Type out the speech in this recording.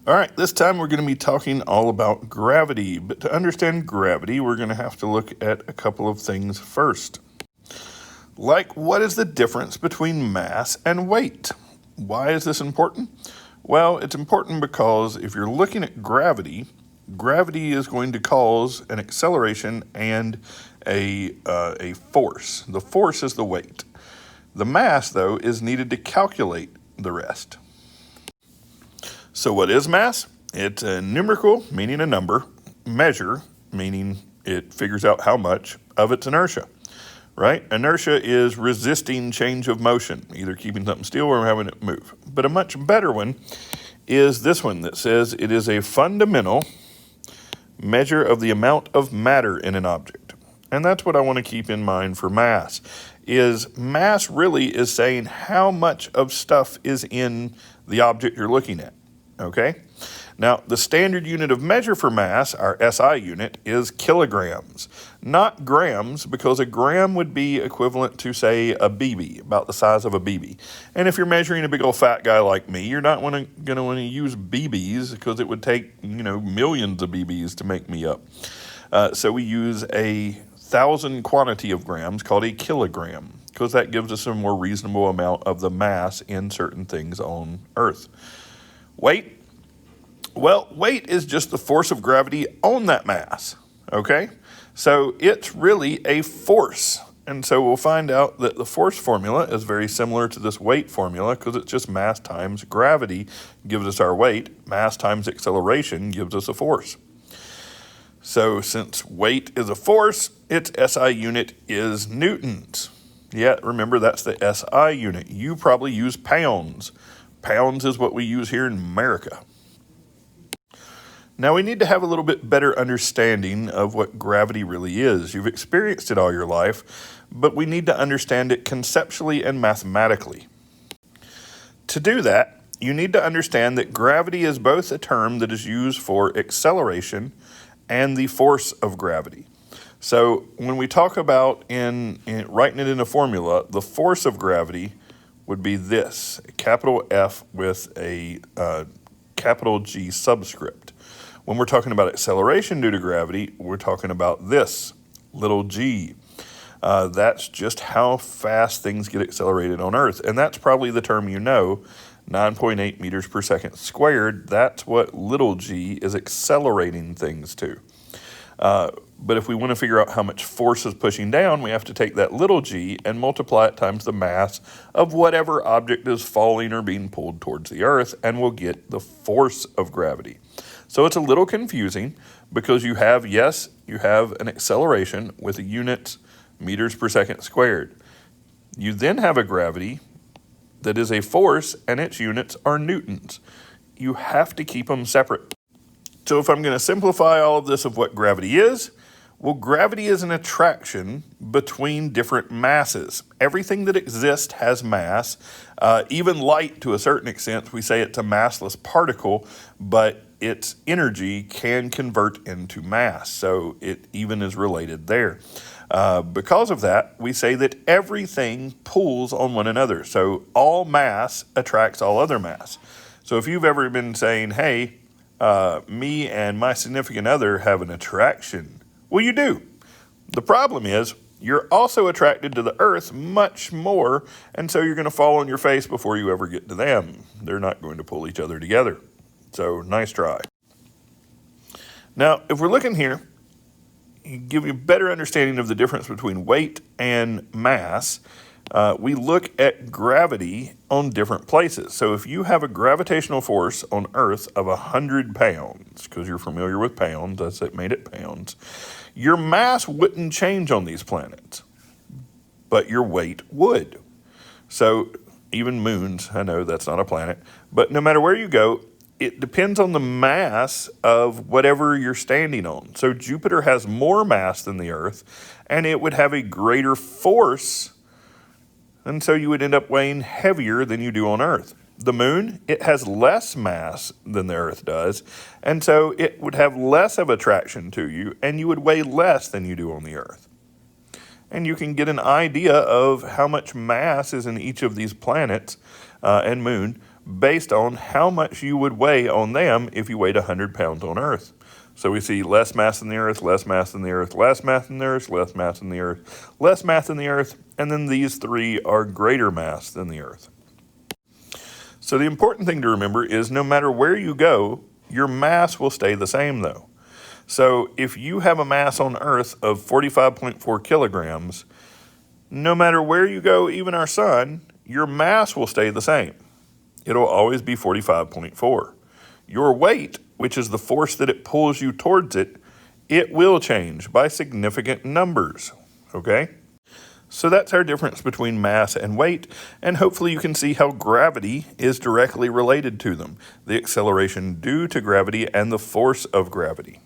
All right, this time we're going to be talking all about gravity. But to understand gravity, we're going to have to look at a couple of things first. Like, what is the difference between mass and weight? Why is this important? Well, it's important because if you're looking at gravity, gravity is going to cause an acceleration and a force. The force is the weight. The mass, though, is needed to calculate the rest. So what is mass? It's a numerical, meaning a number, measure, meaning it figures out how much of its inertia, right? Inertia is resisting change of motion, either keeping something still or having it move. But a much better one is this one that says it is a fundamental measure of the amount of matter in an object. And that's what I want to keep in mind for mass, is mass really is saying how much of stuff is in the object you're looking at. Okay? Now, the standard unit of measure for mass, our SI unit, is kilograms, not grams, because a gram would be equivalent to, say, a BB, about the size of a BB. And if you're measuring a big old fat guy like me, you're not going to want to use BBs because it would take, millions of BBs to make me up. So we use a 1,000 quantity of grams called a kilogram, because that gives us a more reasonable amount of the mass in certain things on Earth. Weight? Well, weight is just the force of gravity on that mass, okay? So it's really a force. And so we'll find out that the force formula is very similar to this weight formula because it's just mass times gravity gives us our weight. Mass times acceleration gives us a force. So since weight is a force, its SI unit is newtons. Yeah, remember that's the SI unit. You probably use pounds. Pounds is what we use here in America. Now we need to have a little bit better understanding of what gravity really is. You've experienced it all your life, but we need to understand it conceptually and mathematically. To do that, you need to understand that gravity is both a term that is used for acceleration and the force of gravity. So when we talk about in writing it in a formula, the force of gravity would be this, a capital F with a capital G subscript. When we're talking about acceleration due to gravity, we're talking about this, little g. That's just how fast things get accelerated on Earth. And that's probably the term 9.8 meters per second squared. That's what little g is accelerating things to. But if we want to figure out how much force is pushing down, we have to take that little g and multiply it times the mass of whatever object is falling or being pulled towards the Earth, and we'll get the force of gravity. So it's a little confusing because you have an acceleration with a unit meters per second squared. You then have a gravity that is a force, and its units are newtons. You have to keep them separate. So if I'm going to simplify all of this of what gravity is, well, gravity is an attraction between different masses. Everything that exists has mass. Even light, to a certain extent, we say it's a massless particle, but its energy can convert into mass. So it even is related there. Because of that, we say that everything pulls on one another. So all mass attracts all other mass. So if you've ever been saying, hey, me and my significant other have an attraction. Well, you do. The problem is you're also attracted to the Earth much more, and so you're going to fall on your face before you ever get to them. They're not going to pull each other together. So nice try. Now, if we're looking here, give you a better understanding of the difference between weight and mass. We look at gravity on different places. So if you have a gravitational force on Earth of 100 pounds, because you're familiar with pounds, that's it made it pounds, your mass wouldn't change on these planets, but your weight would. So even moons, I know that's not a planet, but no matter where you go, it depends on the mass of whatever you're standing on. So Jupiter has more mass than the Earth, and it would have a greater force, and so you would end up weighing heavier than you do on Earth. The moon, it has less mass than the Earth does, and so it would have less of attraction to you, and you would weigh less than you do on the Earth. And you can get an idea of how much mass is in each of these planets and moon based on how much you would weigh on them if you weighed 100 pounds on Earth. So we see less mass in the Earth, less mass in the Earth, less mass in the Earth, less mass in the Earth, less mass in the Earth, and then these three are greater mass than the Earth. So the important thing to remember is no matter where you go, your mass will stay the same though. So if you have a mass on Earth of 45.4 kilograms, no matter where you go, even our sun, your mass will stay the same. It'll always be 45.4. Your weight, which is the force that it pulls you towards it, it will change by significant numbers, okay? So that's our difference between mass and weight, and hopefully you can see how gravity is directly related to them, the acceleration due to gravity and the force of gravity.